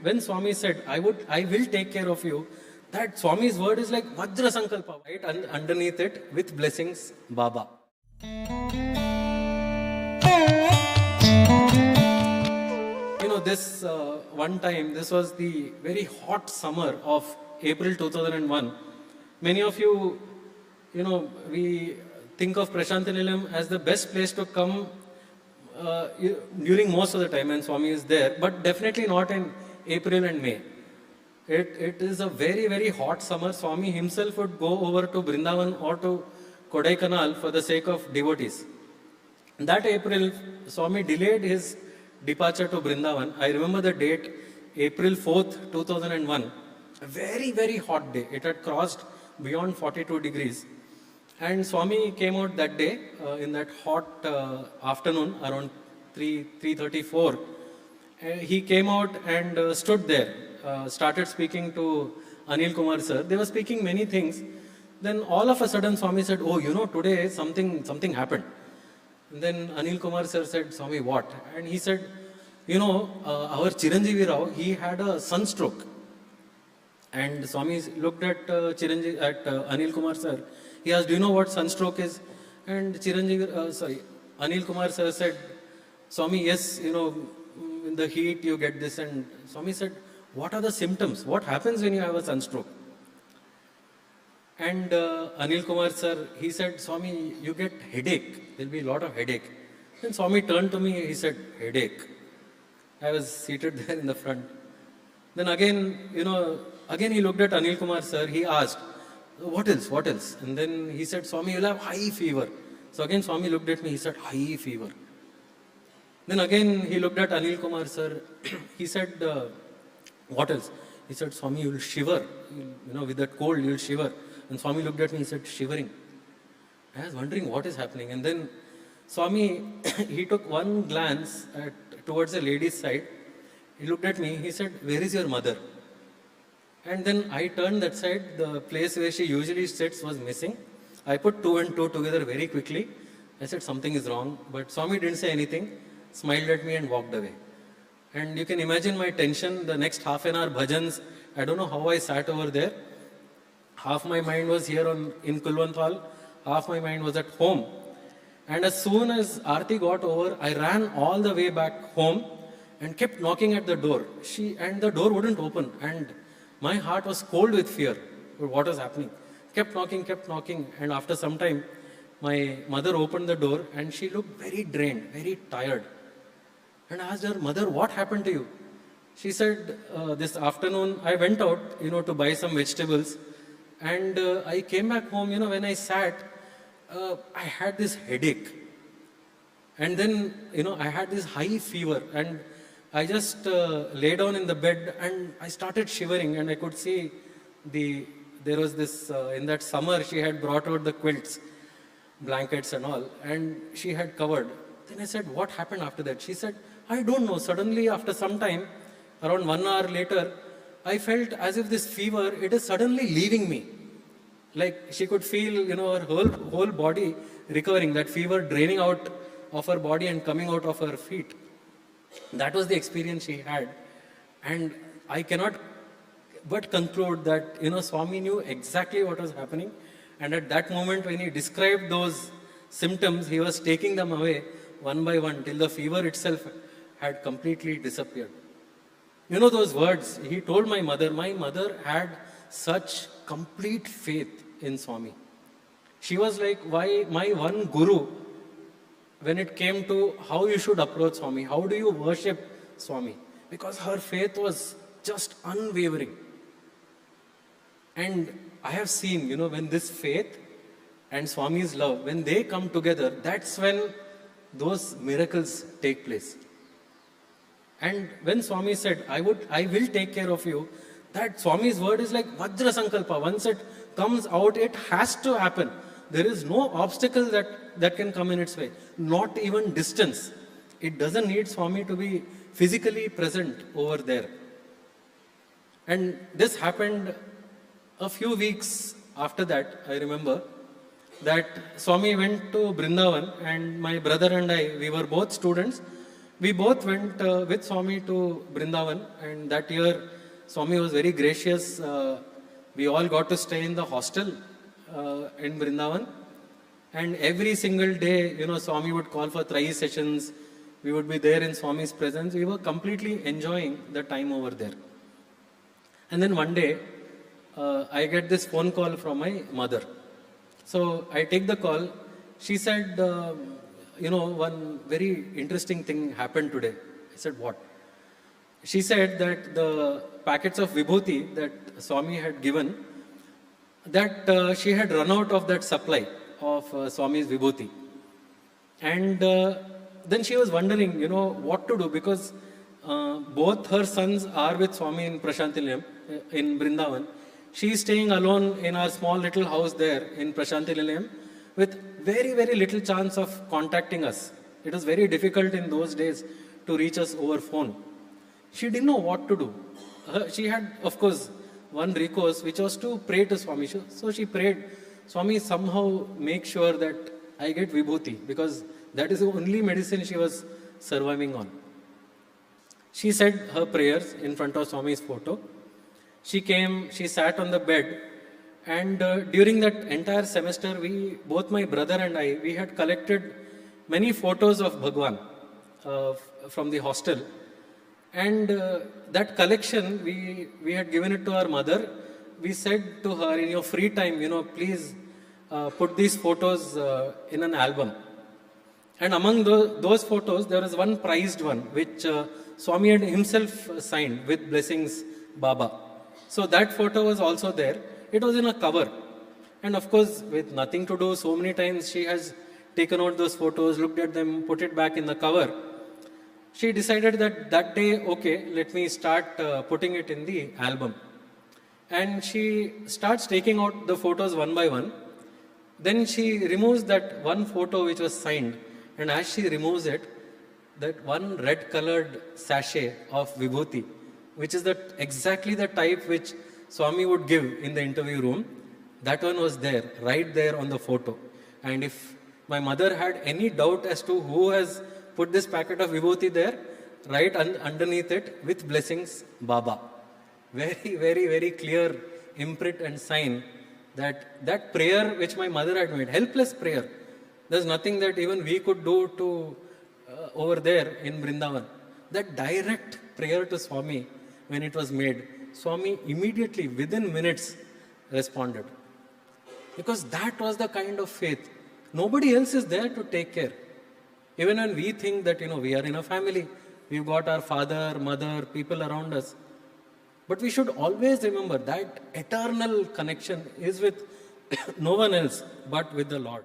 when Swami said, I will take care of you, that Swami's word is like Vajra Sankalpa, right? And underneath it, with blessings, Baba. This one time, this was the very hot summer of April 2001. Many of you, we think of Prasanthi Nilayam as the best place to come during most of the time when Swami is there, but definitely not in April and May. It is a very, very hot summer. Swami himself would go over to Brindavan or to Kodaikanal for the sake of devotees. That April, Swami delayed his departure to Brindavan. I remember the date, April 4th, 2001. A very, very hot day. It had crossed beyond 42 degrees. And Swami came out that day in that hot afternoon around 3:34. He came out and stood there, started speaking to Anil Kumar sir. They were speaking many things. Then all of a sudden Swami said, "Oh, today something happened." And then Anil Kumar sir said, "Swami, what?" And he said, our Chiranjeevi Rao, he had a sunstroke. And Swami looked at Anil Kumar sir. He asked, "Do you know what sunstroke is?" And Anil Kumar sir said, "Swami, yes, in the heat you get this." And Swami said, "What are the symptoms? What happens when you have a sunstroke?" And Anil Kumar sir, he said, "Swami, you get headache. There'll be a lot of headache." Then Swami turned to me, he said, "Headache." I was seated there in the front. Then again he looked at Anil Kumar sir, he asked, What else? And then he said, "Swami, you'll have high fever." So again Swami looked at me, he said, "High fever." Then again he looked at Anil Kumar sir, he said, "What else?" He said, "Swami, you'll shiver. With that cold, you'll shiver." And Swami looked at me, he said, "Shivering." I was wondering what is happening. And then Swami, he took one glance towards the lady's side. He looked at me, he said, "Where is your mother?" And then I turned that side, the place where she usually sits was missing. I put two and two together very quickly. I said, "Something is wrong." But Swami didn't say anything, smiled at me and walked away. And you can imagine my tension, the next half an hour bhajans, I don't know how I sat over there. Half my mind was here in Kulwant Hall, half my mind was at home. And as soon as Aarti got over, I ran all the way back home and kept knocking at the door. And the door wouldn't open. And my heart was cold with fear for what was happening. Kept knocking. And after some time, my mother opened the door and she looked very drained, very tired. And I asked her, "Mother, what happened to you?" She said, "This afternoon I went out, to buy some vegetables. And I came back home, when I sat, I had this headache. And then, I had this high fever. And I just lay down in the bed and I started shivering. And I could see there was this, in that summer, she had brought out the quilts, blankets and all. And she had covered. Then I said, "What happened after that?" She said, "I don't know. Suddenly, after some time, around 1 hour later, I felt as if this fever, it is suddenly leaving me." Like she could feel, her whole body recovering, that fever draining out of her body and coming out of her feet. That was the experience she had. And I cannot but conclude that, Swami knew exactly what was happening. And at that moment, when he described those symptoms, he was taking them away one by one till the fever itself had completely disappeared. Those words, he told my mother had such complete faith in Swami. She was like my one guru when it came to how you should approach Swami, how do you worship Swami, because her faith was just unwavering. And I have seen, when this faith and Swami's love, when they come together, that's when those miracles take place. And when Swami said, I will take care of you, that Swami's word is like Vajra Sankalpa. Once it comes out, it has to happen. There is no obstacle that can come in its way. Not even distance. It doesn't need Swami to be physically present over there. And this happened a few weeks after that. I remember that Swami went to Brindavan and my brother and I, we were both students. We both went with Swami to Brindavan, and that year Swami was very gracious. We all got to stay in the hostel in Brindavan, and every single day, Swami would call for Trahi sessions. We would be there in Swami's presence. We were completely enjoying the time over there. And then one day, I get this phone call from my mother. So I take the call. She said, one very interesting thing happened today. I said, what? She said that the packets of Vibhuti that Swami had given, that she had run out of that supply of Swami's Vibhuti. And then she was wondering, what to do, because both her sons are with Swami in Prasanthi Nilayam, in Brindavan. She is staying alone in our small little house there in Prasanthi Nilayam with very, very little chance of contacting us. It was very difficult in those days to reach us over phone. She didn't know what to do. She had, of course, one recourse, which was to pray to Swami. So she prayed, Swami, somehow make sure that I get Vibhuti, because that is the only medicine she was surviving on. She said her prayers in front of Swami's photo. She came, she sat on the bed, and during that entire semester, both my brother and I, we had collected many photos of Bhagwan from the hostel. And that collection, we had given it to our mother. We said to her, in your free time, please put these photos in an album. And among those photos, there was one prized one, which Swami had himself signed with blessings, Baba. So that photo was also there. It was in a cover. And of course, with nothing to do, so many times she has taken out those photos, looked at them, put it back in the cover. She decided that day, okay, let me start putting it in the album. And she starts taking out the photos one by one. Then she removes that one photo which was signed. And as she removes it, that one red colored sachet of Vibhuti, which is exactly the type which Swami would give in the interview room, that one was there, right there on the photo. And if my mother had any doubt as to who has put this packet of Vibhuti there, right underneath it, with blessings, Baba. Very, very, very clear imprint and sign that prayer which my mother had made, helpless prayer. There's nothing that even we could do to over there in Brindavan. That direct prayer to Swami, when it was made, Swami immediately, within minutes, responded. Because that was the kind of faith. Nobody else is there to take care. Even when we think that, we are in a family, we've got our father, mother, people around us. But we should always remember that eternal connection is with no one else but with the Lord.